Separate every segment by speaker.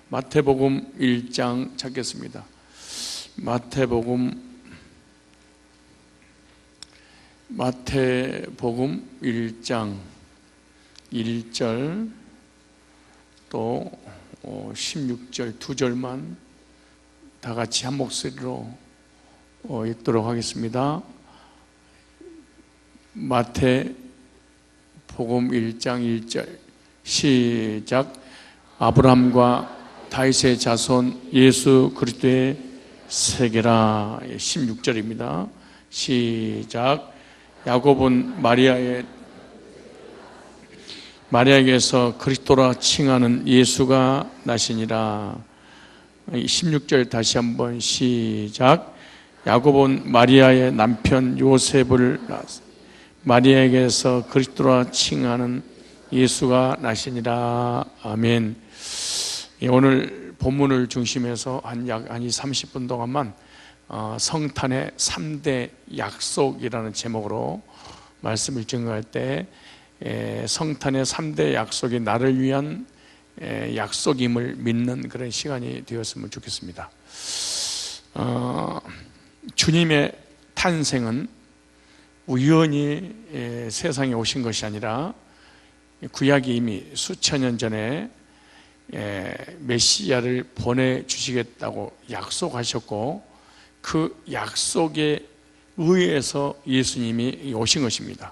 Speaker 1: 마태복음 1장 찾겠습니다. 마태복음 1장 1절 또 16절 두 절만 다 같이 한 목소리로 읽도록 하겠습니다. 마태복음 1장 1절 시작. 아브라함과 다윗의 자손 예수 그리스도의 세계라. 16절입니다. 시작. 야곱은 마리아에게서 그리스도라 칭하는 예수가 나시니라. 16절 다시 한번 시작. 야곱은 마리아의 남편 요셉을 낳았어. 마리아에게서 그리스도라 칭하는 예수가 나시니라. 아멘. 오늘 본문을 중심해서 약 30분 동안만 성탄의 3대 약속이라는 제목으로 말씀을 증거할 때 성탄의 3대 약속이 나를 위한 약속임을 믿는 그런 시간이 되었으면 좋겠습니다. 주님의 탄생은 우연히 세상에 오신 것이 아니라 구약이 이미 수천 년 전에 메시아를 보내주시겠다고 약속하셨고 그 약속에 의해서 예수님이 오신 것입니다.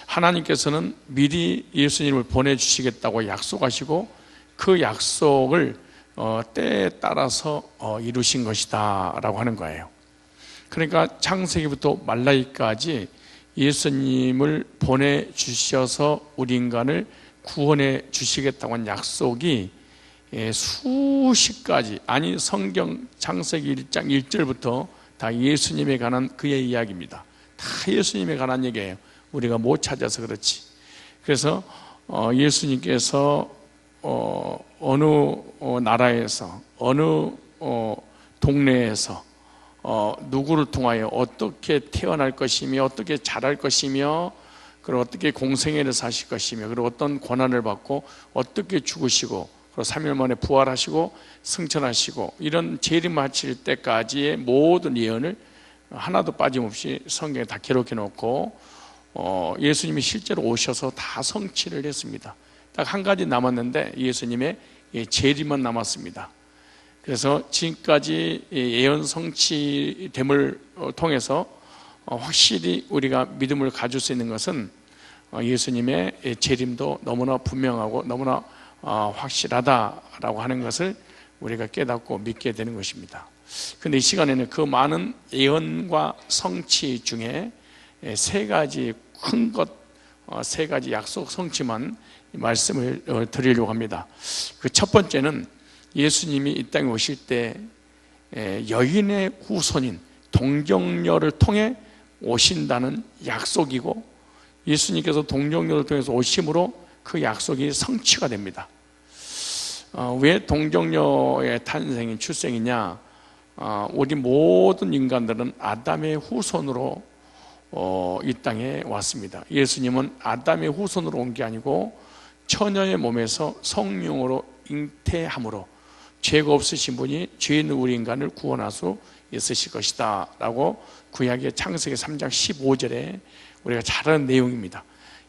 Speaker 1: 하나님께서는 미리 예수님을 보내주시겠다고 약속하시고 그 약속을 때에 따라서 이루신 것이다 라고 하는 거예요. 그러니까 창세기부터 말라기까지 예수님을 보내주셔서 우리 인간을 구원해 주시겠다고 한 약속이 수십 가지, 아니 성경 창세기 1장 1절부터 다 예수님에 관한 그의 이야기입니다. 다 예수님에 관한 얘기예요. 우리가 못 찾아서 그렇지. 그래서 예수님께서 어느 나라에서 어느 동네에서 누구를 통하여 어떻게 태어날 것이며 어떻게 자랄 것이며 그리고 어떻게 공생애를 사실 것이며 그리고 어떤 고난을 받고 어떻게 죽으시고 그리고 3일 만에 부활하시고 승천하시고 이런 재림하실 때까지의 모든 예언을 하나도 빠짐없이 성경에 다 기록해 놓고 예수님이 실제로 오셔서 다 성취를 했습니다. 딱 한 가지 남았는데 예수님의 재림만 남았습니다. 그래서 지금까지 예언 성취됨을 통해서 확실히 우리가 믿음을 가질 수 있는 것은 예수님의 재림도 너무나 분명하고 너무나 확실하다라고 하는 것을 우리가 깨닫고 믿게 되는 것입니다. 그런데 이 시간에는 그 많은 예언과 성취 중에 세 가지 큰 것, 세 가지 약속 성취만 말씀을 드리려고 합니다. 그 첫 번째는 예수님이 이 땅에 오실 때 여인의 후손인 동정녀를 통해 오신다는 약속이고 예수님께서 동정녀를 통해서 오심으로 그 약속이 성취가 됩니다. 왜 동정녀의 탄생이 출생이냐? 우리 모든 인간들은 아담의 후손으로 이 땅에 왔습니다. 예수님은 아담의 후손으로 온 게 아니고 처녀의 몸에서 성령으로 잉태함으로 죄가 없으신 분이 죄 있는 우리 인간을 구원할 수 있으실 것이다 라고 구약의 창세기 3장 15절에 우리가 잘 아는 내용입니다.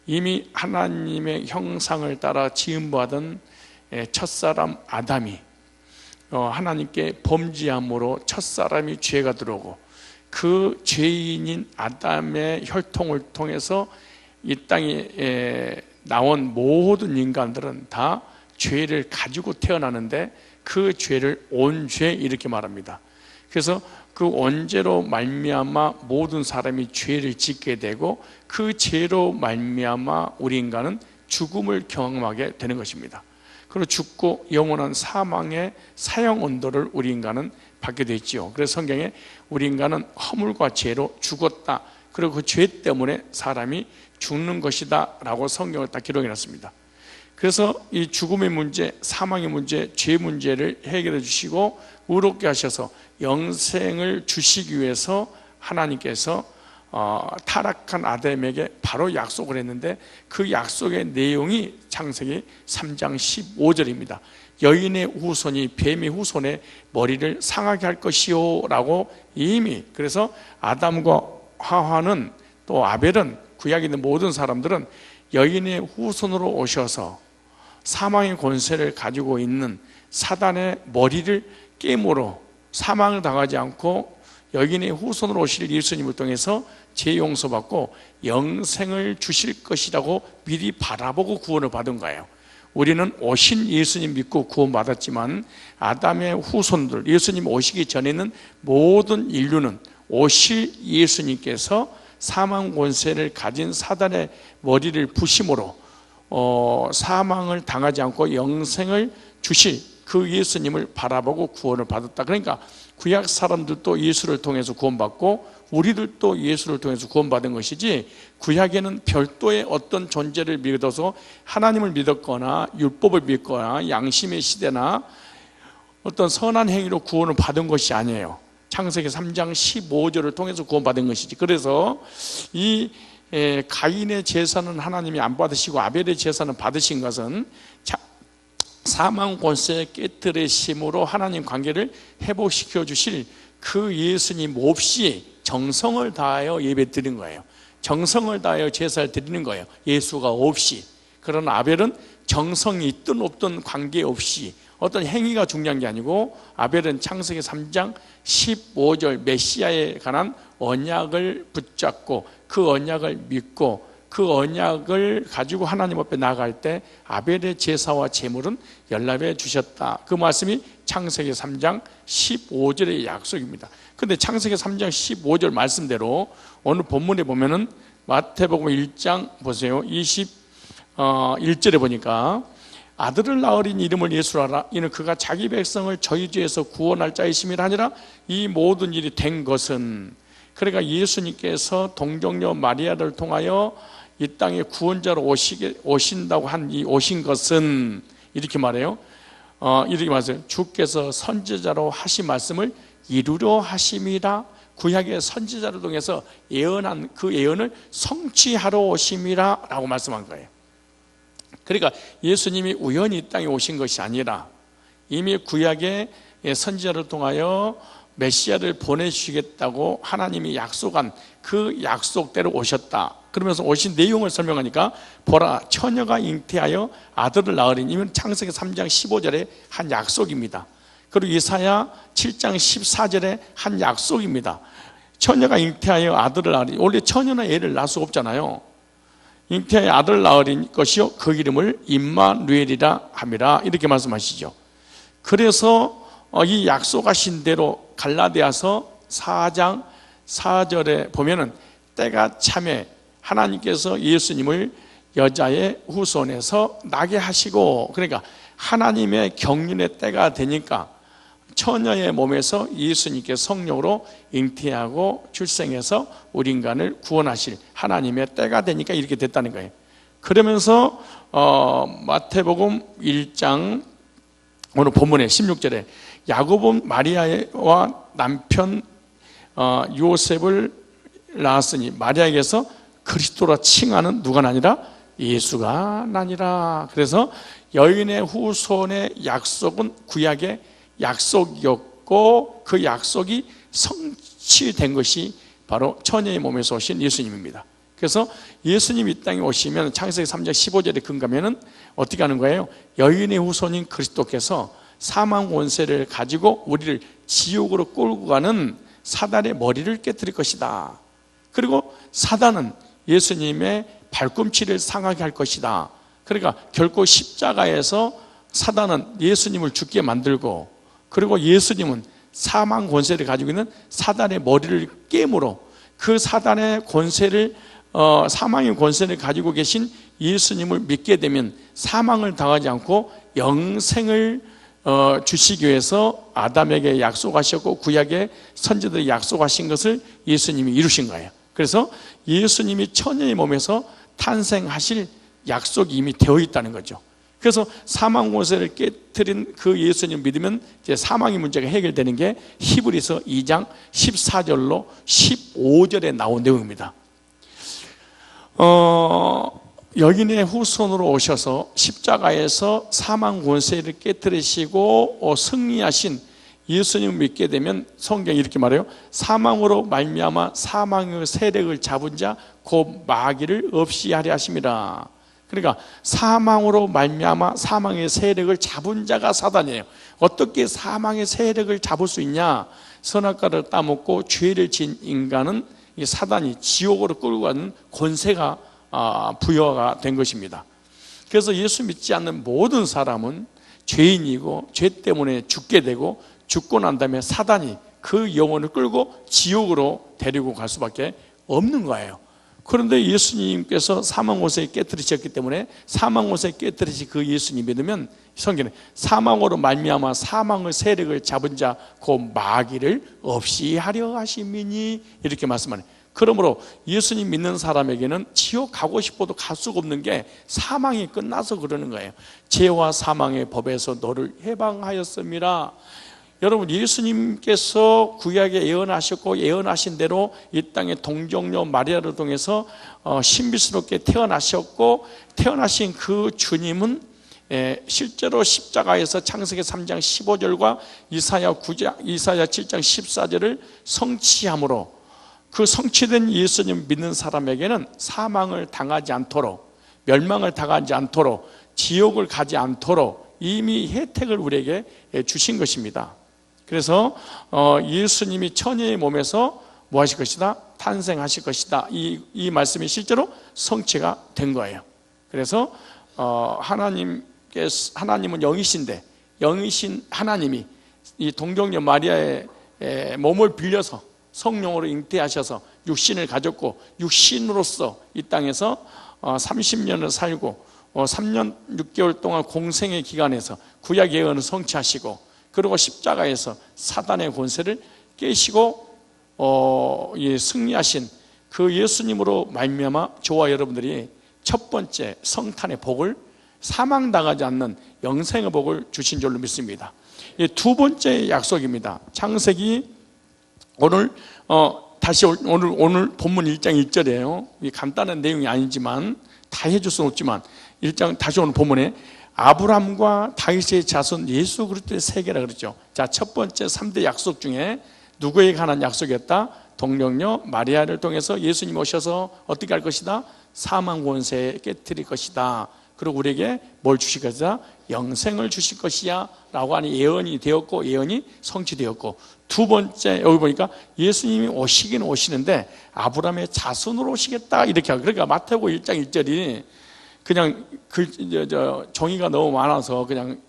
Speaker 1: 이미 하나님의 형상을 따라 지음받은 첫사람 아담이 하나님께 범죄함으로 첫사람이 죄가 들어오고 그 죄인인 아담의 혈통을 통해서 이 땅에 나온 모든 인간들은 다 죄를 가지고 태어나는데 그 죄를 온죄 이렇게 말합니다. 그래서 그 온죄로 말미암아 모든 사람이 죄를 짓게 되고 그 죄로 말미암아 우리 인간은 죽음을 경험하게 되는 것입니다. 그리고 죽고 영원한 사망의 사형 온도를 우리 인간은 받게 되지요. 그래서 성경에 우리 인간은 허물과 죄로 죽었다. 그리고 그 죄 때문에 사람이 죽는 것이다 라고 성경을 다 기록해 놨습니다. 그래서 이 죽음의 문제, 사망의 문제, 죄 문제를 해결해 주시고 의롭게 하셔서 영생을 주시기 위해서 하나님께서 타락한 아담에게 바로 약속을 했는데 그 약속의 내용이 창세기 3장 15절입니다. 여인의 후손이 뱀의 후손의 머리를 상하게 할 것이요 라고 이미, 그래서 아담과 하와는 또 아벨은, 구약에 있는 모든 사람들은 여인의 후손으로 오셔서 사망의 권세를 가지고 있는 사단의 머리를 깨물어 사망을 당하지 않고 여인의 후손으로 오실 예수님을 통해서 죄 용서받고 영생을 주실 것이라고 미리 바라보고 구원을 받은 거예요. 우리는 오신 예수님 믿고 구원받았지만 아담의 후손들, 예수님 오시기 전에는 모든 인류는 오실 예수님께서 사망 권세를 가진 사단의 머리를 부심으로 사망을 당하지 않고 영생을 주실 그 예수님을 바라보고 구원을 받았다. 그러니까 구약 사람들도 예수를 통해서 구원받고 우리들도 예수를 통해서 구원받은 것이지, 구약에는 별도의 어떤 존재를 믿어서 하나님을 믿었거나 율법을 믿거나 양심의 시대나 어떤 선한 행위로 구원을 받은 것이 아니에요. 창세기 3장 15절을 통해서 구원받은 것이지. 그래서 이 가인의 제사는 하나님이 안 받으시고 아벨의 제사는 받으신 것은 사망 권세의 깨뜨리심으로 하나님 관계를 회복시켜 주실 그 예수님 몹시 정성을 다하여 예배 드린 거예요. 정성을 다하여 제사를 드리는 거예요. 예수가 없이. 그러나 아벨은 정성이 있든 없든 관계없이, 어떤 행위가 중요한 게 아니고 아벨은 창세기 3장 15절 메시아에 관한 언약을 붙잡고 그 언약을 믿고 그 언약을 가지고 하나님 앞에 나아갈 때 아벨의 제사와 제물은 연락해 주셨다. 그 말씀이 창세기 3장 15절의 약속입니다. 그런데 창세기 3장 15절 말씀대로 오늘 본문에 보면은 마태복음 1장 보세요. 21절에 보니까 아들을 낳으린 이름을 예수라 하라. 이는 그가 자기 백성을 저희 죄에서 구원할 자이심이라 하니라. 이 모든 일이 된 것은, 그러니까 예수님께서 동정녀 마리아를 통하여 이 땅에 구원자로 오신다고 한 이 오신 것은, 이렇게 말해요. 이렇게 말해요. 주께서 선지자로 하신 말씀을 이루려 하심이라. 구약의 선지자를 통해서 예언한 그 예언을 성취하러 오심이라 라고 말씀한 거예요. 그러니까 예수님이 우연히 이 땅에 오신 것이 아니라 이미 구약의 선지자를 통하여 메시아를 보내주시겠다고 하나님이 약속한 그 약속대로 오셨다. 그러면서 오신 내용을 설명하니까, 보라 처녀가 잉태하여 아들을 낳으리니, 이건 창세기 3장 15절에 한 약속입니다. 그리고 이사야 7장 14절에 한 약속입니다. 처녀가 잉태하여 아들을 낳으리니, 원래 처녀나 애를 낳을 수 없잖아요. 잉태하여 아들을 낳으리 것이요 그 이름을 임마누엘이라 함이라, 이렇게 말씀하시죠. 그래서 이 약속하신 대로 갈라디아서 4장 4절에 보면은 때가 참에 하나님께서 예수님을 여자의 후손에서 나게 하시고, 그러니까 하나님의 경륜의 때가 되니까 처녀의 몸에서 예수님께 성령으로 잉태하고 출생해서 우리 인간을 구원하실 하나님의 때가 되니까 이렇게 됐다는 거예요. 그러면서 마태복음 1장 오늘 본문에 16절에 야고보 마리아와 남편 요셉을 낳았으니 마리아에게서 그리스도라 칭하는 누가 나니라? 예수가 나니라. 그래서 여인의 후손의 약속은 구약의 약속이었고 그 약속이 성취된 것이 바로 처녀의 몸에서 오신 예수님입니다. 그래서 예수님 이 땅에 오시면 창세기 3장 15절에 근거하면 어떻게 하는 거예요? 여인의 후손인 그리스도께서 사망 권세를 가지고 우리를 지옥으로 끌고 가는 사단의 머리를 깨뜨릴 것이다. 그리고 사단은 예수님의 발꿈치를 상하게 할 것이다. 그러니까 결코 십자가에서 사단은 예수님을 죽게 만들고, 그리고 예수님은 사망 권세를 가지고 있는 사단의 머리를 깨물어 그 사단의 권세를 사망의 권세를 가지고 계신 예수님을 믿게 되면 사망을 당하지 않고 영생을 주시기 위해서 아담에게 약속하셨고 구약의 선지자들이 약속하신 것을 예수님이 이루신 거예요. 그래서 예수님이 처녀의 몸에서 탄생하실 약속이 이미 되어 있다는 거죠. 그래서 사망 권세를 깨뜨린 그 예수님 믿으면 이제 사망의 문제가 해결되는 게 히브리서 2장 14절로 15절에 나온 내용입니다. 여인의 후손으로 오셔서 십자가에서 사망 권세를 깨뜨리시고 승리하신 예수님을 믿게 되면 성경이 이렇게 말해요. 사망으로 말미암아 사망의 세력을 잡은 자 곧 마귀를 없이 하려 하심이라. 그러니까 사망으로 말미암아 사망의 세력을 잡은 자가 사단이에요. 어떻게 사망의 세력을 잡을 수 있냐? 선악과를 따먹고 죄를 지은 인간은 이 사단이 지옥으로 끌고 가는 권세가 부여가 된 것입니다. 그래서 예수 믿지 않는 모든 사람은 죄인이고 죄 때문에 죽게 되고 죽고 난 다음에 사단이 그 영혼을 끌고 지옥으로 데리고 갈 수밖에 없는 거예요. 그런데 예수님께서 사망 권세를 깨뜨리셨기 때문에 사망 권세를 깨뜨리신 그 예수님 믿으면 성경에 사망으로 말미암아 사망의 세력을 잡은 자 곧 마귀를 없이 하려 하심이니 이렇게 말씀하네요. 그러므로 예수님 믿는 사람에게는 지옥 가고 싶어도 갈 수가 없는 게 사망이 끝나서 그러는 거예요. 죄와 사망의 법에서 너를 해방하였습니다. 여러분, 예수님께서 구약에 예언하셨고 예언하신 대로 이 땅에 동정녀 마리아를 통해서 신비스럽게 태어나셨고 태어나신 그 주님은 실제로 십자가에서 창세기 3장 15절과 이사야 7장 14절을 성취함으로 그 성취된 예수님 믿는 사람에게는 사망을 당하지 않도록, 멸망을 당하지 않도록, 지옥을 가지 않도록 이미 혜택을 우리에게 주신 것입니다. 그래서 예수님이 처녀의 몸에서 뭐 하실 것이다? 탄생하실 것이다. 이 말씀이 실제로 성취가 된 거예요. 그래서 하나님은 영이신데 영이신 하나님이 이 동정녀 마리아의 몸을 빌려서 성령으로 잉태하셔서 육신을 가졌고 육신으로서 이 땅에서 30년을 살고 3년 6개월 동안 공생의 기간에서 구약 예언을 성취하시고 그리고 십자가에서 사단의 권세를 깨시고 승리하신 그 예수님으로 말미암아 저와 여러분들이 첫 번째 성탄의 복을, 사망당하지 않는 영생의 복을 주신 줄로 믿습니다. 두 번째 약속입니다. 창세기 오늘 본문 1장 1절이에요. 간단한 내용이 아니지만 다 해줄 수는 없지만 1장 다시 오늘 본문에 아브람과 다윗의 자손 예수 그리스도의 세계라 그랬죠. 자, 첫 번째 3대 약속 중에 누구에게 관한 약속이었다? 동정녀 마리아를 통해서 예수님 오셔서 어떻게 할 것이다? 사망 권세 깨뜨릴 것이다. 그리고 우리에게 뭘 주실 것이다? 영생을 주실 것이야 라고 하는 예언이 되었고 예언이 성취되었고, 두 번째 여기 보니까 예수님이 오시긴 오시는데 아브라함의 자손으로 오시겠다 이렇게 하고, 그러니까 마태복음 1장 1절이 그냥 정의가 너무 많아서 그냥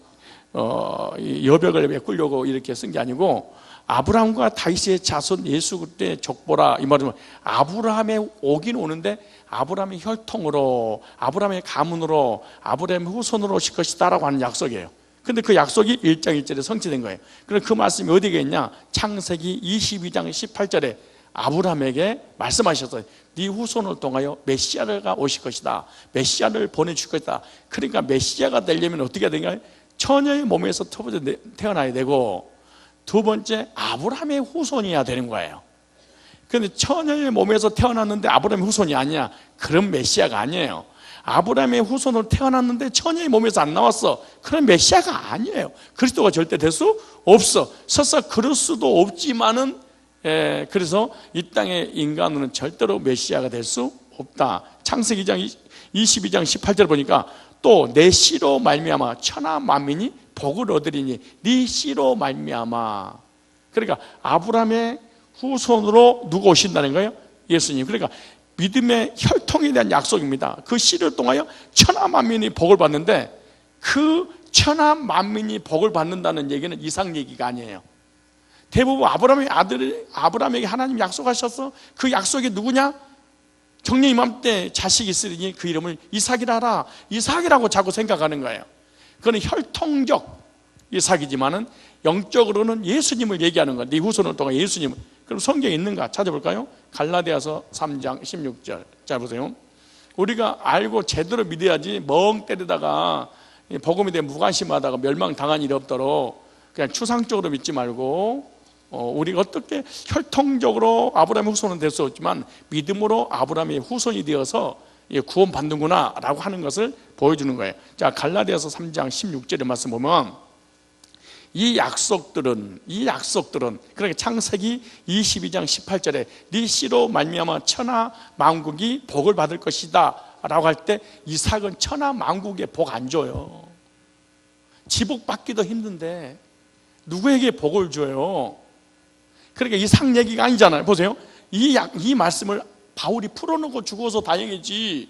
Speaker 1: 여백을 메꾸려고 이렇게 쓴 게 아니고 아브라함과 다윗의 자손 예수 그리스도의 족보라 이 말은 아브라함의 오긴 오는데 아브라함의 혈통으로, 아브라함의 가문으로, 아브라함의 후손으로 오실 것이다 라고 하는 약속이에요. 근데 그 약속이 1장 1절에 성취된 거예요. 그럼 그 말씀이 어디에 있냐? 창세기 22장 18절에 아브라함에게 말씀하셨어요. 네 후손을 통하여 메시아가 오실 것이다. 메시아를 보내줄 것이다. 그러니까 메시아가 되려면 어떻게 해야 되냐? 처녀의 몸에서 첫 번째 태어나야 되고 두 번째 아브라함의 후손이어야 되는 거예요. 그런데 처녀의 몸에서 태어났는데 아브라함의 후손이 아니야. 그런 메시아가 아니에요. 아브라함의 후손으로 태어났는데 처녀의 몸에서 안 나왔어. 그런 메시아가 아니에요. 그리스도가 절대 될 수 없어. 설사 그럴 수도 없지만은 그래서 이 땅의 인간은 절대로 메시아가 될 수 없다. 창세기 22장 18절 보니까 또 내 씨로 말미암아 천하 만민이 복을 얻으리니 네 씨로 말미암아. 그러니까 아브라함의 후손으로 누가 오신다는 거예요? 예수님. 그러니까 믿음의 혈통에 대한 약속입니다. 그 씨를 통하여 천하 만민이 복을 받는데 그 천하 만민이 복을 받는다는 얘기는 이상 얘기가 아니에요. 대부분 아브라함의 아들이 아브라함에게 하나님 약속하셔서 그 약속이 누구냐? 정년 이맘때 자식이 있으니 그 이름을 이삭이라 하라. 이삭이라고 자꾸 생각하는 거예요. 그건 혈통적 이삭이지만은 영적으로는 예수님을 얘기하는 거예요. 네 후손을 통해 예수님을. 그럼 성경에 있는가 찾아볼까요? 갈라디아서 3장 16절. 자 보세요. 우리가 알고 제대로 믿어야지 멍 때리다가 복음에 대해 무관심하다가 멸망당한 일이 없도록 그냥 추상적으로 믿지 말고 우리가 어떻게 혈통적으로 아브라함의 후손은 될 수 없지만 믿음으로 아브라함의 후손이 되어서 구원 받는구나 라고 하는 것을 보여주는 거예요. 자, 갈라디아서 3장 16절의 말씀 보면 이 약속들은 그러니까 창세기 22장 18절에 네 씨로 말미암아 천하 만국이 복을 받을 것이다 라고 할 때 이삭은 천하 만국에 복 안 줘요. 지복 받기도 힘든데 누구에게 복을 줘요? 그러니까 이삭 얘기가 아니잖아요. 보세요. 이 말씀을 바울이 풀어놓고 죽어서 다행이지,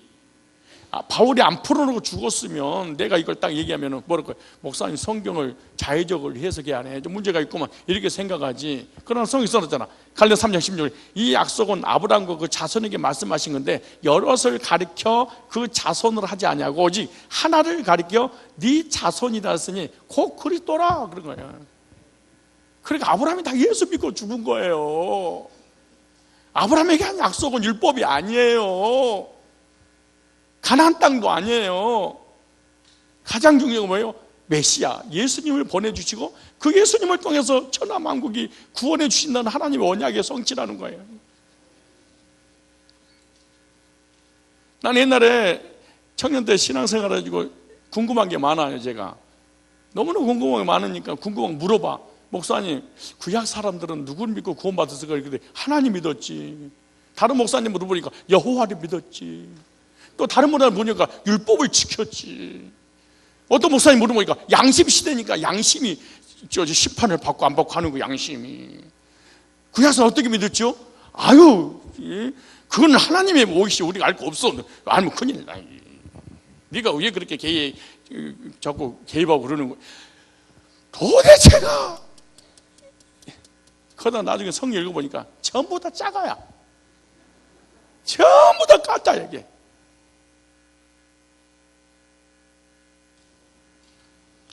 Speaker 1: 바울이 안 풀어놓고 죽었으면 내가 이걸 딱 얘기하면 뭐랄까요? 목사님 성경을 자의적으로 해석해야 하네, 좀 문제가 있구만, 이렇게 생각하지. 그러나 성경이 써놨잖아. 갈라디아 3장 16절 이 약속은 아브라함과 그 자손에게 말씀하신 건데 여럿을 가리켜 그 자손으로 하지 아니하고 오직 하나를 가리켜 네 자손이라 했으니 곧 그리스도라 그런 거예요. 그러니까 아브라함이 다 예수 믿고 죽은 거예요. 아브라함에게 한 약속은 율법이 아니에요. 가나안 땅도 아니에요. 가장 중요한 건 뭐예요? 메시아, 예수님을 보내주시고 그 예수님을 통해서 천하 만국이 구원해 주신다는 하나님의 언약의 성취라는 거예요. 난 옛날에 청년 때 신앙생활 해가지고 궁금한 게 많아요. 제가 너무나 궁금한 게 많으니까 궁금한 거 물어봐. 목사님, 구약 사람들은 누구를 믿고 구원받았을까? 그런데 하나님 믿었지. 다른 목사님 물어보니까 여호와를 믿었지. 또 다른 분들 보니까 율법을 지켰지. 어떤 목사님 물어보니까 양심 시대니까 양심이 심판을 받고 안 받고 하는 거, 양심이. 구약사 어떻게 믿었죠? 아유, 그건 하나님의 몫이 우리가 알 거 없어. 알면 큰일 나. 네가 왜 그렇게 자꾸 개입하고 그러는 거야? 도대체가 그러다 나중에 성경 읽어보니까 전부 다 짜가야. 전부 다 가짜야 이게.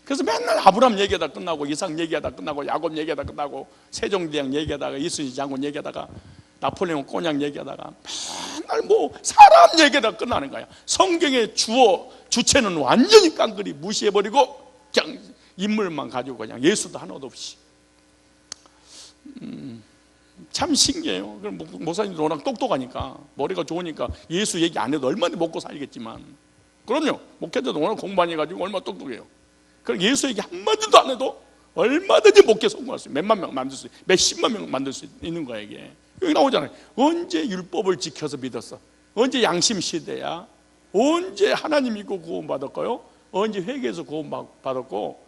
Speaker 1: 그래서 맨날 아브라함 얘기하다 끝나고 이삭 얘기하다 끝나고 야곱 얘기하다 끝나고 세종대왕 얘기하다가 이순신 장군 얘기하다가 나폴레옹 꼬냑 얘기하다가 맨날 뭐 사람 얘기하다 끝나는 거야. 성경의 주체는 완전히 깡그리 무시해버리고 그냥 인물만 가지고 그냥 예수도 하나도 없이. 참 신기해요. 목사님도 워낙 똑똑하니까 머리가 좋으니까 예수 얘기 안 해도 얼마나 먹고 살겠지만, 그럼요, 목회자도 워낙 공부 많이 해가지고 얼마나 똑똑해요. 그럼 예수 얘기 한마디도 안 해도 얼마든지 목회 성공할 수 있어요. 몇만 명 만들 수 있어요. 몇십만 명 만들 수 있는 거야 이게. 여기 나오잖아요. 언제 율법을 지켜서 믿었어? 언제 양심 시대야? 언제 하나님 믿고 구원받았고요? 언제 회개해서 구원받았고?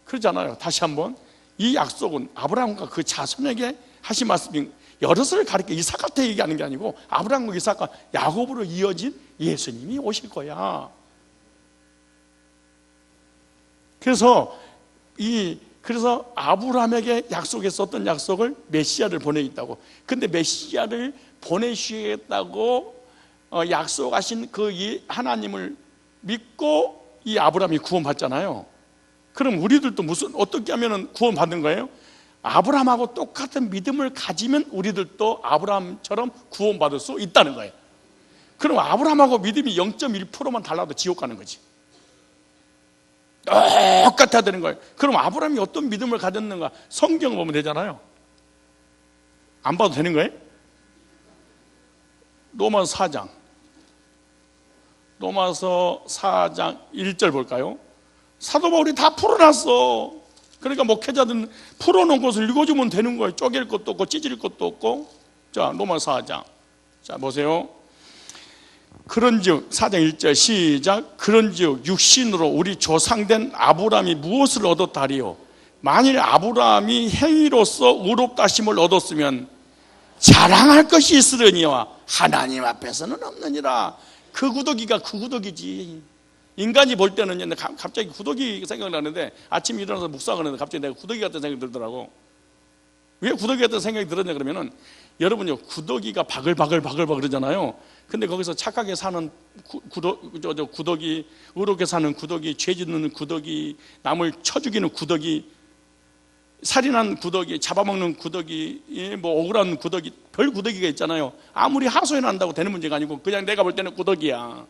Speaker 1: 그러잖아요. 다시 한번 이 약속은 아브라함과 그 자손에게 하신 말씀이 여럿을 가리켜 이삭한테 얘기하는 게 아니고 아브라함과 이삭과 야곱으로 이어진 예수님이 오실 거야. 그래서 아브라함에게 약속했었던 약속을 메시아를 보내겠다고. 근데 메시아를 보내시겠다고 약속하신 그 하나님을 믿고 이 아브라함이 구원받잖아요. 그럼 우리들도 어떻게 하면 구원받는 거예요? 아브라함하고 똑같은 믿음을 가지면 우리들도 아브라함처럼 구원받을 수 있다는 거예요. 그럼 아브라함하고 믿음이 0.1%만 달라도 지옥 가는 거지. 똑같아야 되는 거예요. 그럼 아브라함이 어떤 믿음을 가졌는가 성경을 보면 되잖아요. 안 봐도 되는 거예요? 로마서 4장 1절 볼까요? 사도 바울이 다 풀어놨어. 그러니까 목회자들은 풀어놓은 것을 읽어주면 되는 거예요. 쪼갤 것도 없고 찢을 것도 없고. 자, 로마서 4장. 자, 보세요. 그런즉 4장 1절 시작. 그런즉 육신으로 우리 조상된 아브라함이 무엇을 얻었다 하리요? 만일 아브라함이 행위로서 의롭다 하심을 얻었으면 자랑할 것이 있으려니와 하나님 앞에서는 없느니라. 그 구더기가 그 구더기지. 인간이 볼 때는 갑자기 구더기 생각나는데, 아침에 일어나서 묵상하는데 갑자기 내가 구더기 같은 생각이 들더라고. 왜 구더기 같은 생각이 들었냐 그러면은, 여러분요, 구더기가 바글바글 그러잖아요. 근데 거기서 착하게 사는 구더기, 의롭게 사는 구더기, 죄 짓는 구더기, 남을 쳐 죽이는 구더기, 살인한 구더기, 잡아먹는 구더기, 뭐 억울한 구더기, 별 구더기가 있잖아요. 아무리 하소연 한다고 되는 문제가 아니고 그냥 내가 볼 때는 구더기야.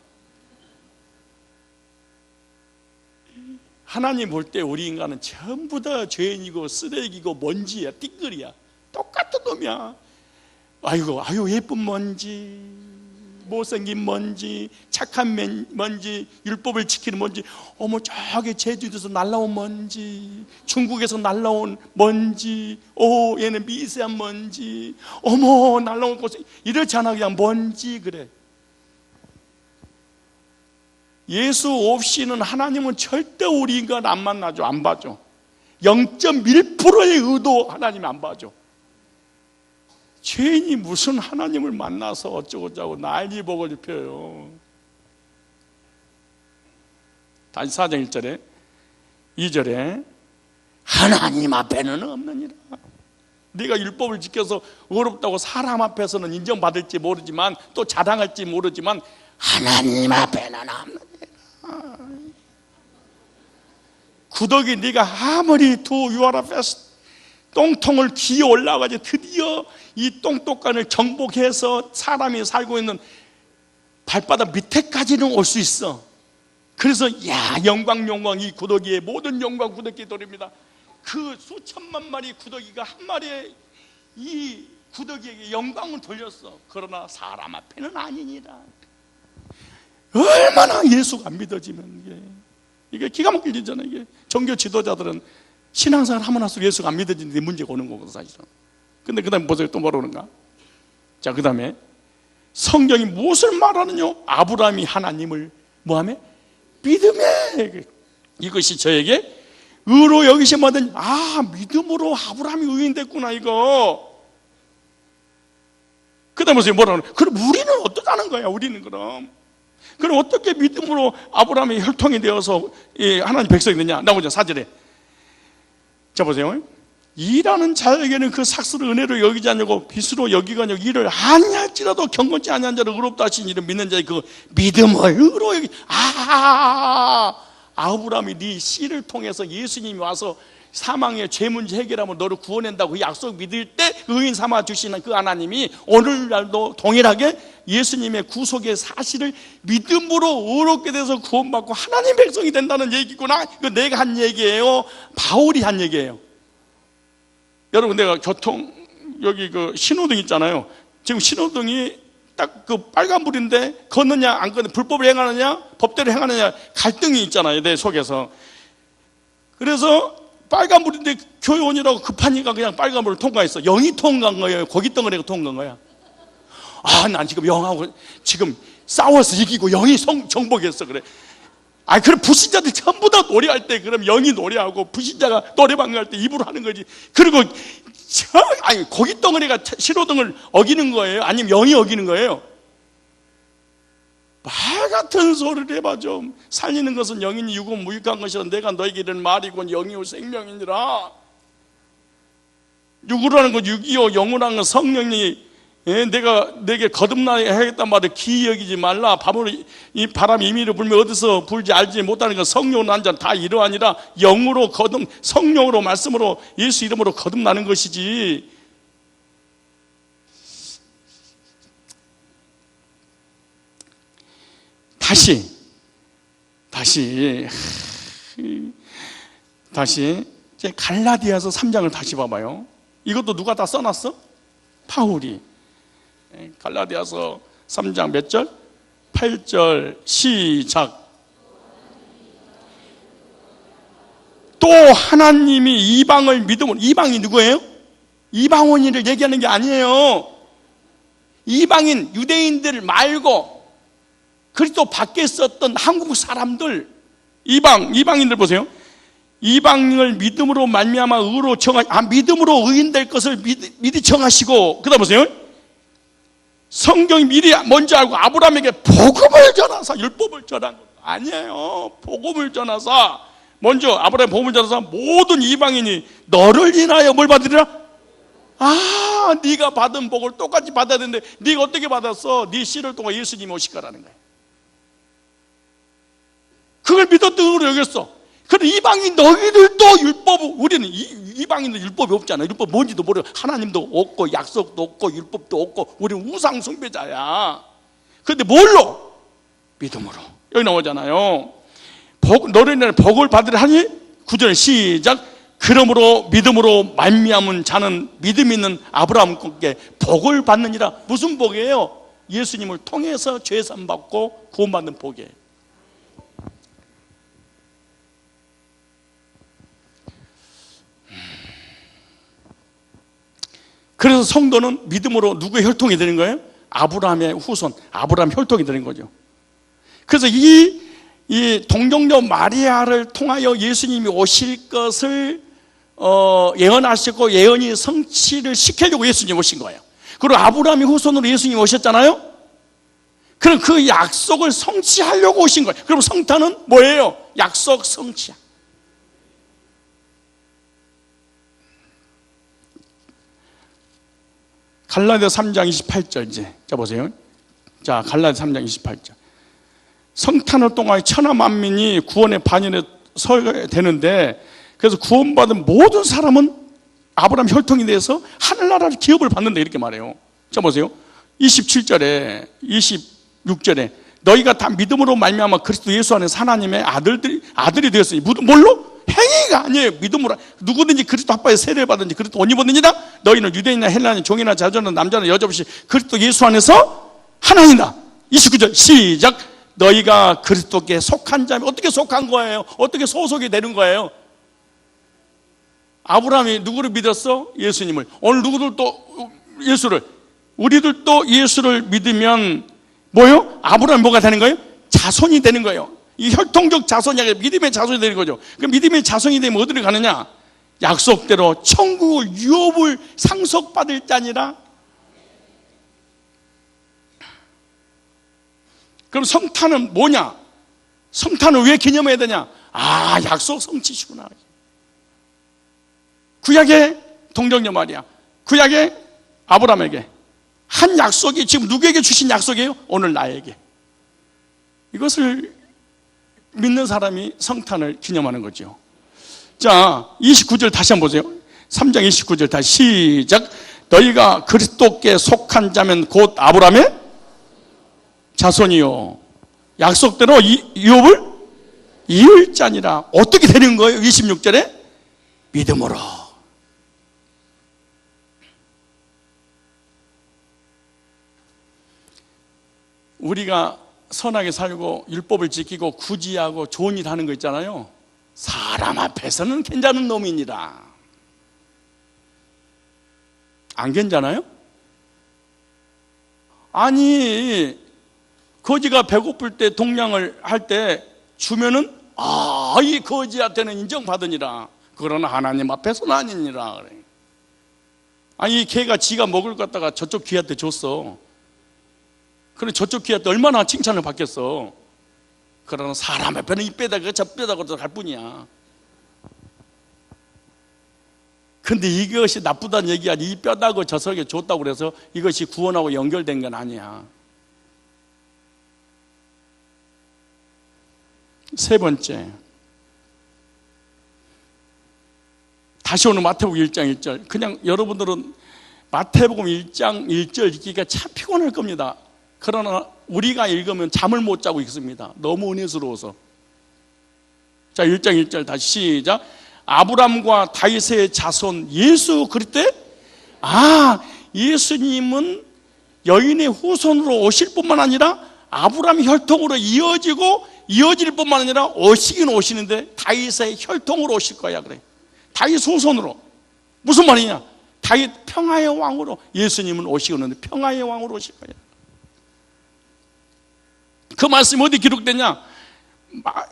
Speaker 1: 하나님 볼 때 우리 인간은 전부 다 죄인이고 쓰레기고 먼지야, 띠끌이야. 똑같은 놈이야. 아유 예쁜 먼지. 못생긴 뭔지, 착한 뭔지, 율법을 지키는 뭔지, 어머 저기 제주도에서 날라온 먼지, 중국에서 날라온 먼지, 오 얘는 미세한 먼지, 어머 날라온 곳에 이렇지 않아 그냥 먼지. 그래. 예수 없이는 하나님은 절대 우리 인간 안 만나죠. 안 봐줘. 0.1%의 의도 하나님 안 봐줘. 죄인이 무슨 하나님을 만나서 어쩌고저쩌고 난리 보고 펴요. 다시 4장 1절에 2절에 하나님 앞에는 없느니라. 네가 율법을 지켜서 의롭다고 사람 앞에서는 인정받을지 모르지만 또 자랑할지 모르지만 하나님 앞에는 없느니라. 구덕이 네가 아무리 두 유아라 페스 똥통을 기어 올라가지 드디어 이 똥똑간을 정복해서 사람이 살고 있는 발바닥 밑에까지는 올 수 있어. 그래서 야 영광 이 구더기의 모든 영광 구더기에 돌립니다. 그 수천만 마리 구더기가 한 마리의 이 구더기에게 영광을 돌렸어. 그러나 사람 앞에는 아니니라. 얼마나 예수가 안 믿어지면 이게 기가 막힐 일이잖아. 이게 종교 지도자들은 신앙생활 하면 할수록 예수가 안 믿어지는데 문제가 오는 거거든 사실은. 근데 그 다음에 보세요. 또 뭐라 그러는가? 자, 그 다음에 성경이 무엇을 말하느냐? 아브라함이 하나님을 뭐하며? 믿음에 이것이 저에게 의로 여기심하더니 믿음으로 아브라함이 의인 됐구나 이거. 그 다음에 보세요. 뭐라 그러나? 그럼 우리는 어떠다는 거야? 우리는 그럼 어떻게 믿음으로 아브라함의 혈통이 되어서 하나님 백성이 되냐? 나오죠 4절에. 자 보세요. 일하는 자에게는 그 삭스를 은혜로 여기지 않냐고 빚으로 여기가 아니고 일을 아니할지라도 경건치 아니한 자를 의롭다 하신 이를 믿는 자의 그 믿음을 의로 여기. 아브라함이 네 씨를 통해서 예수님이 와서 사망의 죄 문제 해결하면 너를 구원한다고 그 약속 믿을 때 의인 삼아 주시는 그 하나님이 오늘날도 동일하게 예수님의 구속의 사실을 믿음으로 의롭게 돼서 구원받고 하나님 백성이 된다는 얘기구나. 이거 내가 한 얘기예요? 바울이 한 얘기예요. 여러분, 내가 여기 그 신호등 있잖아요. 지금 신호등이 딱 그 빨간불인데 걷느냐 안 걷느냐, 불법을 행하느냐 법대로 행하느냐 갈등이 있잖아요 내 속에서. 그래서 빨간불인데 교회원이라고 급하니까 그냥 빨간불을 통과했어. 영이 통과한 거예요? 고깃덩어리가 통과한 거야? 난 지금 영하고 지금 싸워서 이기고 영이 정복했어. 그래. 그럼 불신자들 전부 다 노래할 때 그럼 영이 노래하고 불신자가 노래방 갈 때 입으로 하는 거지. 그리고 고깃덩어리가 신호등을 어기는 거예요? 아니면 영이 어기는 거예요? 말 같은 소리를 해봐 좀. 살리는 것은 영이니 육은 무익한 것이라 내가 너에게 이르는 말이고 영이요 생명이니라. 육으로 하는 건 육이요, 영으로 하는 건 성령이 내가 내게 거듭나게 하겠단 말을 기이 여기지 말라. 이 바람이 임의로 불면 어디서 불지 알지 못하는 건 성령으로 난 자는 다 이러하니라. 영으로 성령으로 말씀으로 예수 이름으로 거듭나는 것이지. 다시 이제 갈라디아서 3장을 다시 봐봐요. 이것도 누가 다 써놨어? 바울이. 갈라디아서 3장 몇 절? 8절 시작. 또 하나님이 이방을 믿음으로. 이방이 누구예요? 이방원인을 얘기하는 게 아니에요. 이방인 유대인들 말고 그리스도 밖에 있었던 한국 사람들, 이방인들 보세요. 이방인을 믿음으로 말미암아 의로 믿음으로 의인 될 것을 미리 정하시고, 그다음 보세요. 성경이 미리 뭔지 알고 아브라함에게 복음을 전하사, 율법을 전한 것 아니에요. 복음을 전하사, 먼저 아브라함 복음을 전하사 모든 이방인이 너를 인하여 뭘 받으리라? 네가 받은 복을 똑같이 받아야 되는데 네가 어떻게 받았어? 네 씨를 통해 예수님이 오실 거라는 거야. 그걸 믿었던 의로 여겼어. 그런데 이방인 너희들도 우리는 이방인도 율법이 없잖아. 율법 뭔지도 모르고 하나님도 없고 약속도 없고 율법도 없고 우리는 우상 숭배자야. 그런데 뭘로? 믿음으로. 여기 나오잖아요. 너희는 복을 받으려 하니 9절 시작. 그러므로 믿음으로 말미암은 자는 믿음 있는 아브라함께 복을 받느니라. 무슨 복이에요? 예수님을 통해서 죄산 받고 구원받는 복이에요. 그래서 성도는 믿음으로 누구의 혈통이 되는 거예요? 아브라함의 후손, 아브라함 혈통이 되는 거죠. 그래서 이 동정녀 마리아를 통하여 예수님이 오실 것을 예언하셨고, 예언이 성취를 시키려고 예수님이 오신 거예요. 그리고 아브라함의 후손으로 예수님이 오셨잖아요. 그럼 그 약속을 성취하려고 오신 거예요. 그럼 성탄은 뭐예요? 약속 성취. 갈라디아 3장 28절 이제 자 보세요. 자, 갈라디아 3장 28절. 성탄을 통하여 천하 만민이 구원의 반열에 서게 되는데, 그래서 구원받은 모든 사람은 아브라함 혈통에 대해서 하늘나라를 기업을 받는다 이렇게 말해요. 자 보세요. 27절에 26절에 너희가 다 믿음으로 말미암아 그리스도 예수 안에서 하나님의 아들이 되었으니, 뭘로? 행위가 아니에요. 믿음으로. 누구든지 그리스도 합하여 세례를 받든지 그리스도 옷 입었느니라. 너희는 유대인이나 헬라인, 종이나 자주나 남자나 여자 없이 그리스도 예수 안에서 하나이다. 29절 시작. 너희가 그리스도께 속한 자면, 어떻게 속한 거예요? 어떻게 소속이 되는 거예요? 아브라함이 누구를 믿었어? 예수님을. 오늘 누구들도 예수를, 우리들도 예수를 믿으면 뭐요? 아브라함이 뭐가 되는 거예요? 자손이 되는 거예요. 이 혈통적 자손이 아니라 믿음의 자손이 되는 거죠. 그 믿음의 자손이 되면 어디를 가느냐? 약속대로 천국을, 유업을 상속받을 자니라. 그럼 성탄은 뭐냐? 성탄을 왜 기념해야 되냐? 아, 약속 성취시구나. 구약의 동정녀 마리아, 구약의 아브라함에게 한 약속이 지금 누구에게 주신 약속이에요? 오늘 나에게. 이것을 믿는 사람이 성탄을 기념하는 거죠. 자, 29절 다시 한번 보세요. 3장 29절 다시 시작. 너희가 그리스도께 속한 자면 곧 아브라함의 자손이요 약속대로 유업을 이을 자니라. 어떻게 되는 거예요? 26절에 믿음으로. 우리가 선하게 살고 율법을 지키고 구지하고 좋은 일 하는 거 있잖아요. 사람 앞에서는 괜찮은 놈이니라. 안 괜찮아요? 아니, 거지가 배고플 때 동량을 할 때 주면은 이 거지한테는 인정받으니라. 그러나 하나님 앞에서는 아니니라 그래. 아니, 걔가 지가 먹을 것 갖다가 저쪽 귀한테 줬어. 그래, 저쪽 귀한테 얼마나 칭찬을 받겠어. 그러나 사람 앞에는 이 뼈다가 저 뼈다가 할 뿐이야. 근데 이것이 나쁘다는 얘기가 아니, 이 뼈다고 저 석에 줬다고 그래서 이것이 구원하고 연결된 건 아니야. 세 번째, 다시 오늘 마태복음 1장 1절. 그냥 여러분들은 마태복음 1장 1절 읽기가 참 피곤할 겁니다. 그러나 우리가 읽으면 잠을 못 자고 읽습니다. 너무 은혜스러워서. 자, 1장 1절 다시 시작. 아브람과 다윗의 자손 예수 그리스도의 예수님은 여인의 후손으로 오실 뿐만 아니라 아브람 혈통으로 이어질 뿐만 아니라 오시긴 오시는데 다윗의 혈통으로 오실 거야. 그래, 다윗 후손으로. 무슨 말이냐? 다윗 평화의 왕으로 예수님은 오시는데 평화의 왕으로 오실 거야. 그 말씀이 어디 기록되냐?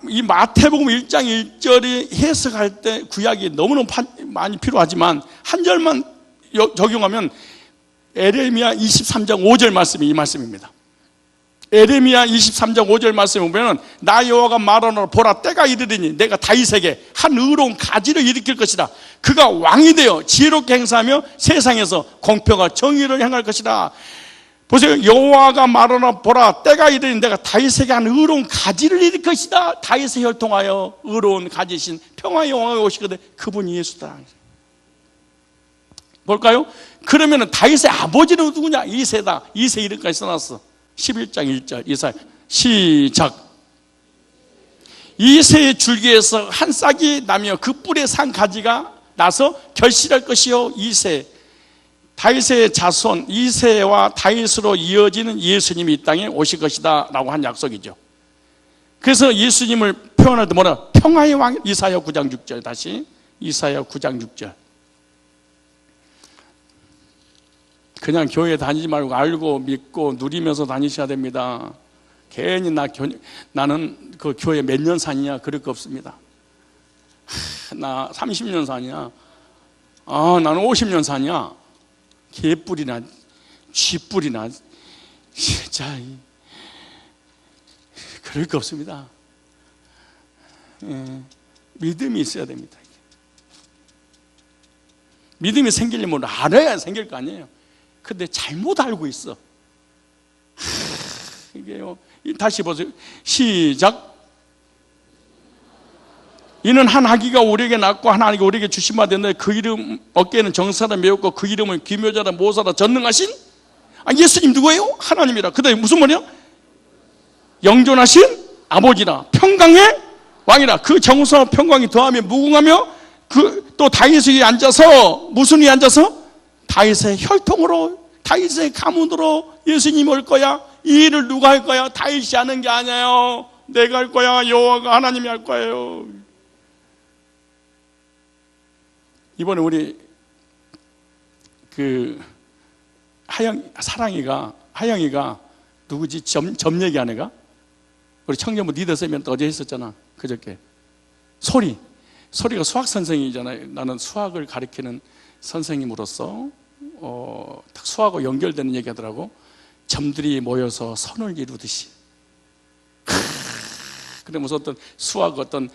Speaker 1: 이 마태복음 1장 1절이 해석할 때 구약이 너무너무 많이 필요하지만 한 절만 적용하면 에레미야 23장 5절 말씀이 이 말씀입니다. 에레미야 23장 5절 말씀에 보면 나 여호와가 말하노라. 보라, 때가 이르리니 내가 다윗에게 한 의로운 가지를 일으킬 것이다. 그가 왕이 되어 지혜롭게 행사하며 세상에서 공평과 정의를 행할 것이다. 보세요. 여호와가 말하노라. 보라, 때가 이르니 내가 다윗에게 한 의로운 가지를 일으킬 것이다. 다윗의 혈통하여 의로운 가지신 평화의 왕이 오시거든. 그분이 예수다. 볼까요? 그러면 다윗의 아버지는 누구냐? 이새다. 이새 이름까지 써놨어. 11장 1절 이사야 시작. 이새의 줄기에서 한 싹이 나며 그 뿔에 산 가지가 나서 결실할 것이요. 이새 다윗의 자손 이새와 다윗으로 이어지는 예수님이 이 땅에 오실 것이다 라고 한 약속이죠. 그래서 예수님을 표현할 때 뭐라? 평화의 왕. 이사야 9장 6절. 다시 이사야 9장 6절. 그냥 교회 다니지 말고 알고 믿고 누리면서 다니셔야 됩니다. 괜히 나는 그 교회 몇 년 사냐 그럴 거 없습니다. 나 30년 사냐, 나는 50년 사냐, 개뿔이나 쥐뿔이나 진짜 그럴 거 없습니다. 믿음이 있어야 됩니다. 믿음이 생기려면 알아야 생길 거 아니에요. 근데 잘못 알고 있어. 이게요. 다시 보세요. 시작. 이는 한 아기가 우리에게 낳고 한 아기가 우리에게 주신 바 되는데 그 이름 어깨에는 정사라 메웠고 그 이름은 기묘자라 모사라 전능하신 예수님 누구예요? 하나님이라. 그 다음에 무슨 말이야? 영존하신 아버지라 평강의 왕이라. 그 정서와 평강이 더하며 무궁하며 그 또 다윗의 위에 앉아서 무슨 위에 앉아서? 다윗의 혈통으로 다윗의 가문으로 예수님 올 거야. 이 일을 누가 할 거야? 다윗이 하는 게 아니에요. 내가 할 거야. 여호와가 하나님이 할 거예요. 이번에 우리 그 하영이가 누구지? 점 얘기한 애가 우리 청년부 리더쌤이 어제 했었잖아. 그저께 소리가 수학 선생님이잖아요. 나는 수학을 가르치는 선생님으로서 수학과 연결되는 얘기 하더라고. 점들이 모여서 선을 이루듯이. 근데 무슨 어떤 수학 어떤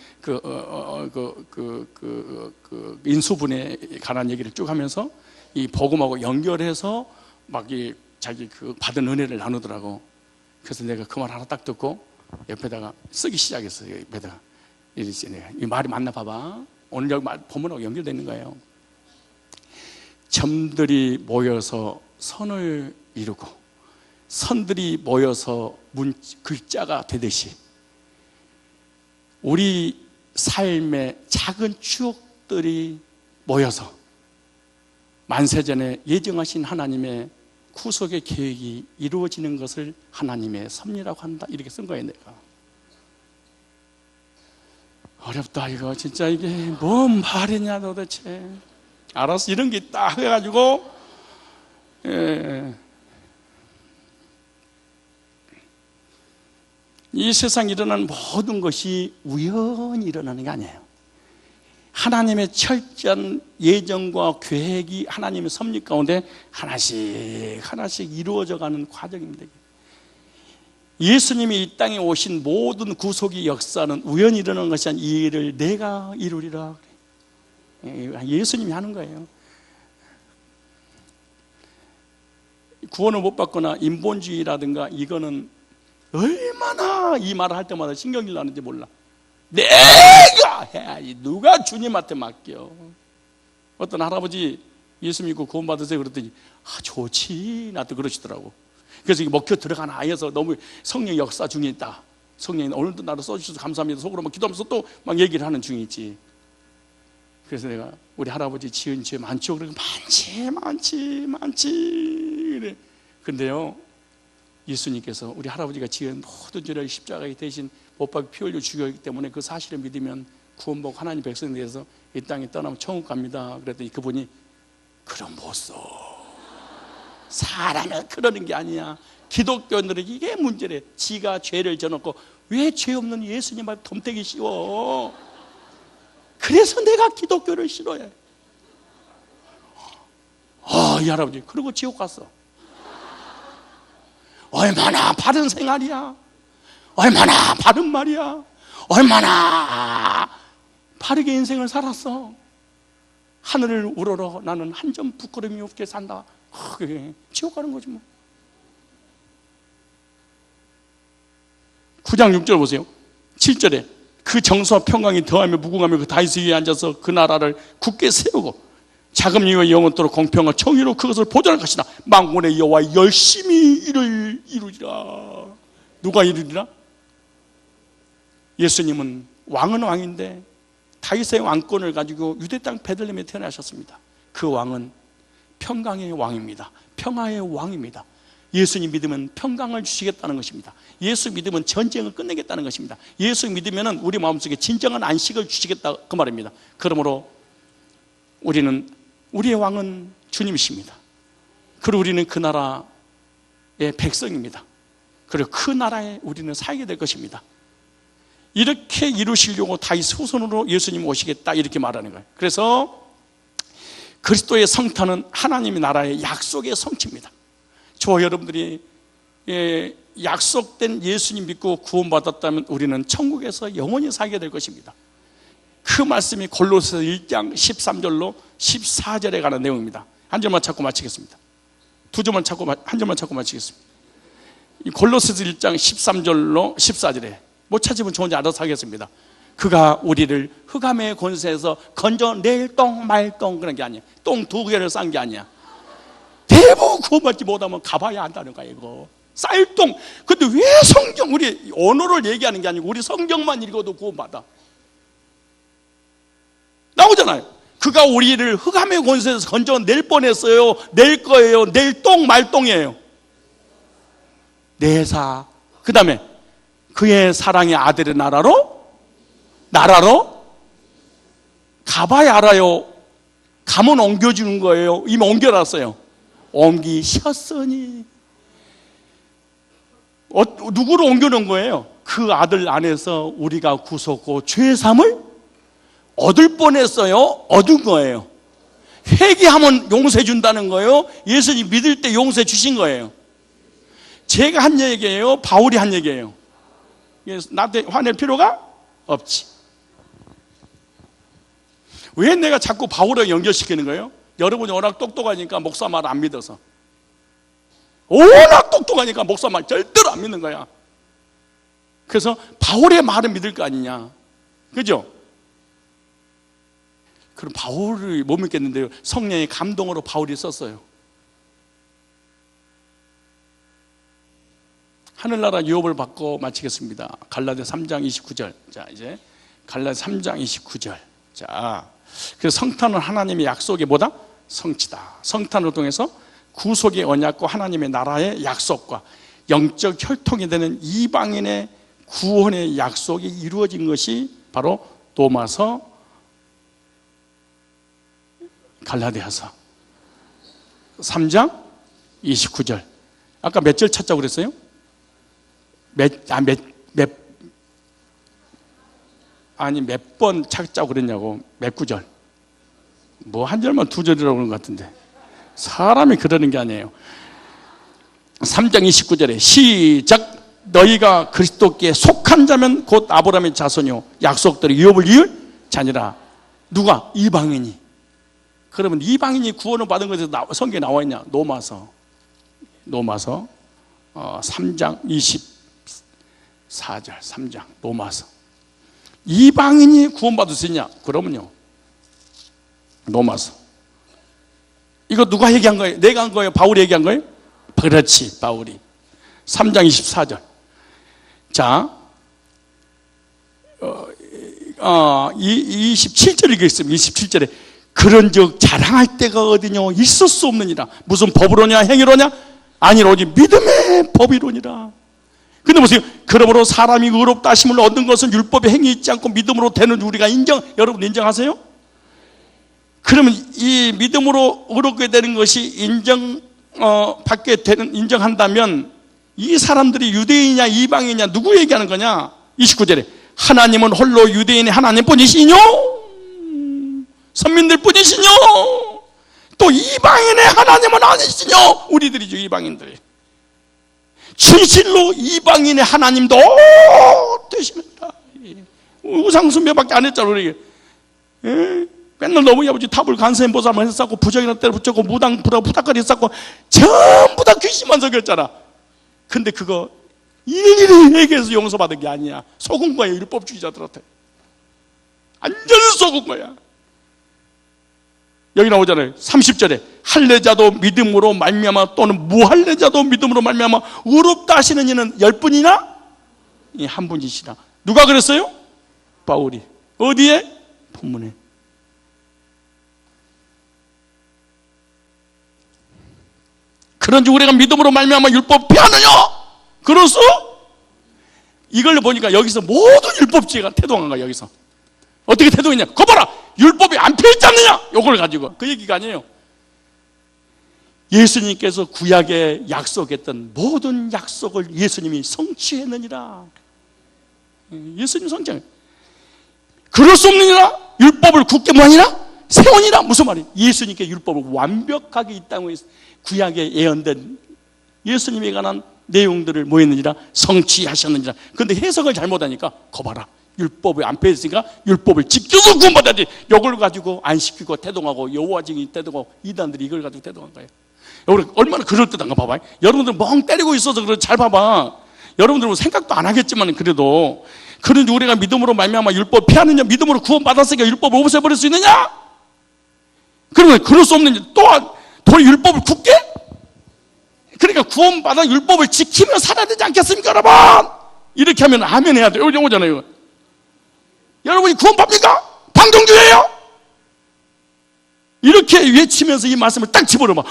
Speaker 1: 인수분해에 관한 얘기를 쭉 하면서 이 복음하고 연결해서 막 이 자기 그 받은 은혜를 나누더라고. 그래서 내가 그 말 하나 딱 듣고 옆에다가 쓰기 시작했어요. 옆에다가 이 말이 맞나 봐봐. 오늘 여기 본문하고 연결되는 거예요. 점들이 모여서 선을 이루고 선들이 모여서 글자가 되듯이 우리 삶의 작은 추억들이 모여서 만세전에 예정하신 하나님의 구속의 계획이 이루어지는 것을 하나님의 섭리라고 한다. 이렇게 쓴 거예요. 내가 어렵다 이거 진짜. 이게 뭔 말이냐 도대체. 알았어, 이런 게 있다 해가지고 이 세상에 일어나는 모든 것이 우연히 일어나는 게 아니에요. 하나님의 철저한 예정과 계획이 하나님의 섭리 가운데 하나씩 이루어져 가는 과정입니다. 예수님이 이 땅에 오신 모든 구속의 역사는 우연히 일어나는 것이 아니라 이 일을 내가 이루리라. 예수님이 하는 거예요. 구원을 못 받거나 인본주의라든가 이거는 얼마나 이 말을 할 때마다 신경질 나는지 몰라. 내가 해야지. 누가 주님한테 맡겨. 어떤 할아버지 예수 믿고 구원 받으세요 그랬더니 좋지 나한테 그러시더라고. 그래서 먹혀 들어가나 해서 너무 성령 역사 중에 있다. 성령이 오늘도 나를 써주셔서 감사합니다 속으로 막 기도하면서 또 막 얘기를 하는 중에 있지. 그래서 내가 우리 할아버지 지은 죄 많죠? 그러고 많지 그래. 근데요 예수님께서 우리 할아버지가 지은 모든 죄를 십자가에 대신 못 박혀 피 흘려 죽였기 때문에 그 사실을 믿으면 구원받고 하나님 백성에 대해서 이 땅에 떠나면 천국 갑니다. 그랬더니 그분이 그럼 못 써. 사람은 그러는 게 아니야. 기독교인들은 이게 문제래. 지가 죄를 져놓고 왜 죄 없는 예수님 앞에 덤태기 씌워. 그래서 내가 기독교를 싫어해. 이 할아버지 그리고 지옥 갔어. 얼마나 바른 생활이야. 얼마나 바른 말이야. 얼마나 바르게 인생을 살았어. 하늘을 우러러 나는 한 점 부끄러움이 없게 산다. 그게 지옥 가는 거지 뭐. 9장 6절 보세요. 7절에 그 정서와 평강이 더하며 무궁하며 그 다윗 위에 앉아서 그 나라를 굳게 세우고 자금 이후에 영원토록 공평한 정의로 그것을 보존할 것이다. 만군의 여호와 열심히 이를 이루리라. 누가 이루리라? 예수님은 왕은 왕인데 다윗의 왕권을 가지고 유대 땅 베들레헴에 태어나셨습니다. 그 왕은 평강의 왕입니다. 평화의 왕입니다. 예수님 믿으면 평강을 주시겠다는 것입니다. 예수 믿으면 전쟁을 끝내겠다는 것입니다. 예수 믿으면 우리 마음속에 진정한 안식을 주시겠다, 그 말입니다. 그러므로 우리의 왕은 주님이십니다. 그리고 우리는 그 나라의 백성입니다. 그리고 그 나라에 우리는 살게 될 것입니다. 이렇게 이루시려고 다윗 후손으로 예수님 오시겠다, 이렇게 말하는 거예요. 그래서 그리스도의 성탄은 하나님의 나라의 약속의 성취입니다. 저와 여러분들이 약속된 예수님 믿고 구원받았다면 우리는 천국에서 영원히 살게 될 것입니다. 그 말씀이 골로새서 1장 13절로 14절에 관한 내용입니다. 한 절만 찾고 마치겠습니다. 한 절만 찾고 마치겠습니다. 이 골로새서 1장 13절로 14절에 못 찾으면 저 혼자 알아서 하겠습니다. 그가 우리를 흑암의 권세에서 건져낼 똥 말똥 그런 게 아니야. 똥 2개를 싼 게 아니야. 대부분 구원받지 못하면 가봐야 한다는 거야, 이거. 쌀똥. 근데 왜 성경, 우리 언어를 얘기하는 게 아니고 우리 성경만 읽어도 구원받아. 나오잖아요. 그가 우리를 흑암의 권세에서 건져낼 뻔했어요. 낼 거예요. 낼 똥 말똥이에요. 내사. 그 다음에 그의 사랑의 아들의 나라로 가봐야 알아요. 가면 옮겨주는 거예요. 이미 옮겨놨어요. 옮기셨으니. 누구로 옮겨놓은 거예요? 그 아들 안에서 우리가 구속고 죄사함을 얻을 뻔했어요. 얻은 거예요. 회개하면 용서해 준다는 거예요. 예수님 믿을 때 용서해 주신 거예요. 제가 한 얘기예요? 바울이 한 얘기예요? 나한테 화낼 필요가 없지. 왜 내가 자꾸 바울을 연결시키는 거예요? 여러분이 워낙 똑똑하니까 목사 말 안 믿어서. 워낙 똑똑하니까 목사 말 절대로 안 믿는 거야. 그래서 바울의 말은 믿을 거 아니냐, 그죠? 그럼 바울을 못 믿겠는데요, 성령의 감동으로 바울이 썼어요. 하늘나라 유업을 받고 마치겠습니다. 갈라디아 3장 29절. 자, 이제 갈라디아 3장 29절. 자, 그래서 성탄은 하나님의 약속이 뭐다? 성취다. 성탄을 통해서 구속의 언약과 하나님의 나라의 약속과 영적 혈통이 되는 이방인의 구원의 약속이 이루어진 것이 바로 로마서, 갈라디아서 3장 29절. 아까 몇 절 찾자고 그랬어요? 몇 번 찾자고 그랬냐고. 몇 구절? 뭐 한 절만 2절이라고 그런 것 같은데. 사람이 그러는 게 아니에요. 3장 29절에 시작. 너희가 그리스도께 속한 자면 곧 아브라함의 자손이요 약속대로 유업을 이을 자니라. 누가? 이방인이. 그러면 이방인이 구원을 받은 것에서 성경에 나와 있냐? 로마서 3장 24절. 3장 로마서. 이방인이 구원받을 수 있냐? 그러면요, 로마서. 이거 누가 얘기한 거예요? 내가 한 거예요? 바울이 얘기한 거예요? 그렇지, 바울이. 3장 24절. 자, 27절 읽겠습니다. 27절에 그런즉 자랑할 데가 어디냐? 있을 수 없느니라. 무슨 법으로냐? 행위로냐? 아니라 오직 믿음의 법이로니라. 근데 보세요. 그러므로 사람이 의롭다 하심을 얻는 것은 율법의 행위 있지 않고 믿음으로 되는 우리가 여러분 인정하세요? 그러면 이 믿음으로 의롭게 되는 것이 인정한다면 이 사람들이 유대인이냐 이방인이냐 누구 얘기하는 거냐? 29절에 하나님은 홀로 유대인의 하나님뿐이시뇨? 선민들뿐이시뇨? 또 이방인의 하나님은 아니시뇨? 우리들이죠, 이방인들이. 진실로 이방인의 하나님도 되십니다. 우상숭배밖에 안 했잖아, 우리. 맨날 너무 아버지 탑을 간세인 보살만 했었고 부정이나 때려 붙였고 무당 부닥거리 했었고 전부 다 귀신만 속였잖아. 근데 그거 일일이 회개해서 용서받은 게 아니야. 속은 거야, 율법주의자들한테. 완전히 속은 거야. 여기 나오잖아요. 30절에 할례자도 믿음으로 말미암아 또는 무할례자도 믿음으로 말미암아 의롭다 하시는 이는 10분이나 한 분이시다. 누가 그랬어요? 바울이. 어디에? 본문에. 그런지 우리가 믿음으로 말미암아 율법 피하느냐? 그로써 이걸 보니까 여기서 모든 율법주의가 태동한 거야. 여기서 어떻게 태동했냐? 거 봐라, 율법이 안 피했지 않느냐? 요걸 가지고. 그 얘기가 아니에요. 예수님께서 구약에 약속했던 모든 약속을 예수님이 성취했느니라. 예수님 성취해. 그럴 수 없느니라. 율법을 굳게 뭐하니라? 세우니라. 무슨 말이에요? 예수님께 율법을 완벽하게 이 땅에 구약에 예언된 예수님에 관한 내용들을 뭐했느니라? 성취하셨느니라. 그런데 해석을 잘못하니까 거 봐라, 율법이 안 폐했으니까 율법을 지켜서 구원받아야지. 이걸 가지고 안 시키고 태동하고 여호와 증인이 태동하고 이단들이 이걸 가지고 태동한 거예요. 여러분 얼마나 그럴듯한가 봐봐요. 여러분들 멍 때리고 있어서 그래. 잘 봐봐. 여러분들은 생각도 안 하겠지만 그래도, 그런데 우리가 믿음으로 말미암아 율법 피하느냐? 믿음으로 구원받았으니까 율법을 없애버릴 수 있느냐? 그러면 그럴 수 없느냐? 또한 더 율법을 굳게? 그러니까 구원받아 율법을 지키며 살아야 되지 않겠습니까, 여러분? 이렇게 하면 아멘 해야 돼요. 이거잖아요. 여러분이 구원받습니까? 방종주의예요? 이렇게 외치면서 이 말씀을 딱 집어넣어봐.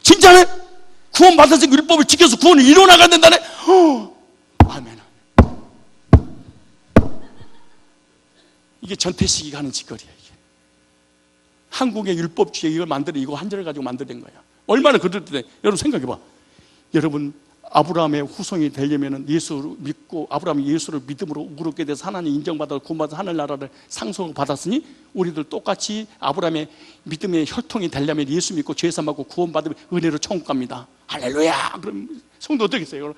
Speaker 1: 진짜네? 구원받았으니까 율법을 지켜서 구원을 이뤄나가야 된다네? 아멘. 이게 전태식이가 하는 짓거리야. 이게 한국의 율법주의 이걸 만들어, 이거 한 절을 가지고 만들어낸 거야. 얼마나 그럴듯해. 여러분 생각해봐. 여러분 아브라함의 후손이 되려면 예수를 믿고, 아브라함이 예수를 믿음으로 의롭게 돼서 하나님 인정받아 구원받아 하늘나라를 상속을 받았으니 우리들 똑같이 아브라함의 믿음의 혈통이 되려면 예수 믿고 죄사함 받고 구원받으면 은혜로 천국 갑니다. 할렐루야. 그럼 성도 어떻게 했어요?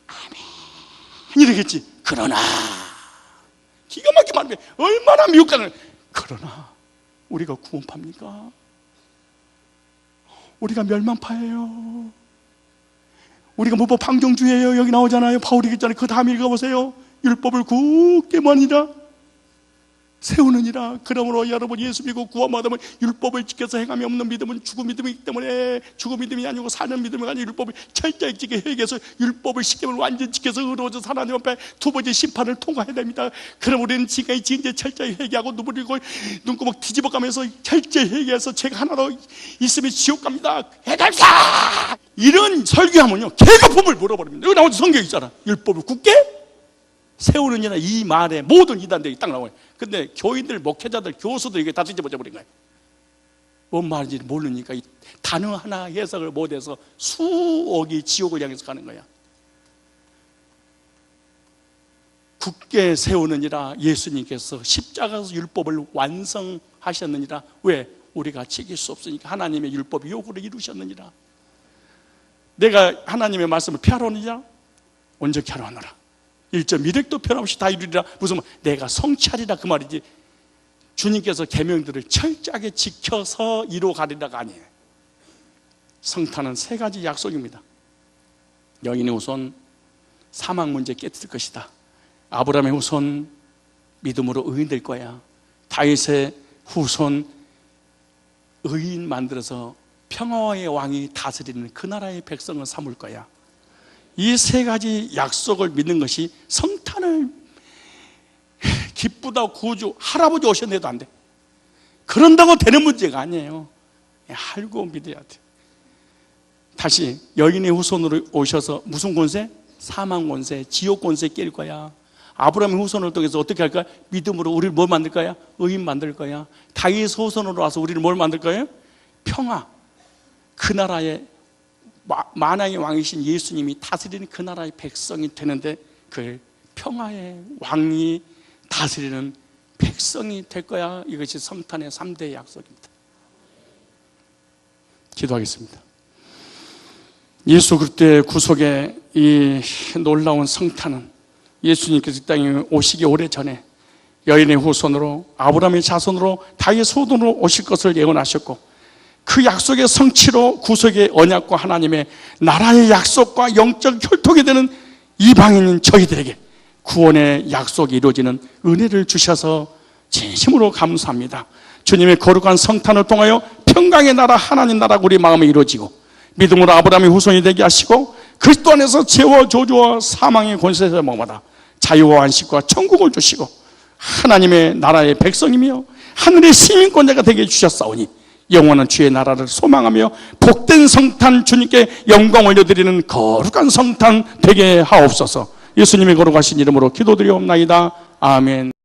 Speaker 1: 아멘 이러겠지. 그러나 기가 막히게 말하면 얼마나 미혹당을. 그러나 우리가 구원파입니까? 우리가 멸망파예요. 우리가 뭐 방종주의예요. 여기 나오잖아요. 바울이 있잖아요. 그 다음에 읽어보세요. 율법을 굳게 뭐하니라? 세우느니라. 그러므로 여러분 예수 믿고 구원받으면 율법을 지켜서 행함이 없는 믿음은 죽은 믿음이기 때문에, 죽은 믿음이 아니고 사는 믿음이 아니라 율법을 철저히 지켜 회개해서 율법을 시키면 완전히 지켜서 의로워져서 하나님 앞에 두 번째 심판을 통과해야 됩니다. 그럼 우리는 지금까지 이제 철저히 회개하고 눈물 흘리고 눈구멍 뒤집어가면서 철저히 회개해서 죄가 하나로 있으면 지옥 갑니다. 해달사! 이런 설교하면요 개거품을 물어버립니다. 여기 나오는 성경이 있잖아. 율법을 굳게 세우느니라. 이 말에 모든 이단들이 딱 나와요. 근데 교인들, 목회자들, 교수들 이게 다 뒤집어버린 거예요. 뭔 말인지 모르니까 이 단어 하나 해석을 못해서 수억이 지옥을 향해서 가는 거야. 굳게 세우느니라. 예수님께서 십자가에서 율법을 완성하셨느니라. 왜? 우리가 지킬 수 없으니까. 하나님의 율법 요구를 이루셨느니라. 내가 하나님의 말씀을 피하러 오느냐? 온전히 하러 오너라. 1.1획도 변함없이 다 이루리라. 무슨 말? 내가 성취하리라 그 말이지. 주님께서 계명들을 철저하게 지켜서 이루어가리라가 아니에요. 성탄은 세 가지 약속입니다. 여인의 후손 사망 문제 깨뜨릴 것이다. 아브라함의 후손 믿음으로 의인 될 거야. 다윗의 후손 의인 만들어서 평화의 왕이 다스리는 그 나라의 백성을 삼을 거야. 이 세 가지 약속을 믿는 것이 성탄을 기쁘다 구주 할아버지 오셨는데도 안 돼. 그런다고 되는 문제가 아니에요. 알고 믿어야 돼. 다시 여인의 후손으로 오셔서 무슨 권세? 사망 권세, 지옥 권세 깰 거야. 아브라함의 후손을 통해서 어떻게 할 거야? 믿음으로 우리를 뭘 만들 거야? 의인 만들 거야. 다윗의 후손으로 와서 우리를 뭘 만들 거예요? 평화. 그 나라의 만왕의 왕이신 예수님이 다스리는 그 나라의 백성이 되는데, 그 평화의 왕이 다스리는 백성이 될 거야. 이것이 성탄의 3대 약속입니다. 기도하겠습니다. 예수 그리스도의 구속의 이 놀라운 성탄은 예수님께서 이 땅에 오시기 오래전에 여인의 후손으로, 아브라함의 자손으로, 다윗의 후손으로 오실 것을 예언하셨고, 그 약속의 성취로 구속의 언약과 하나님의 나라의 약속과 영적 혈통이 되는 이방인인 저희들에게 구원의 약속이 이루어지는 은혜를 주셔서 진심으로 감사합니다. 주님의 거룩한 성탄을 통하여 평강의 나라, 하나님 나라가 우리 마음에 이루어지고, 믿음으로 아브라함의 후손이 되게 하시고, 그리스도 안에서 죄와 저주와 사망의 권세에서 먹마다 자유와 안식과 천국을 주시고 하나님의 나라의 백성이며 하늘의 시민권자가 되게 해주셨사오니, 영원한 주의 나라를 소망하며 복된 성탄 주님께 영광 올려드리는 거룩한 성탄 되게 하옵소서. 예수님의 거룩하신 이름으로 기도드리옵나이다. 아멘.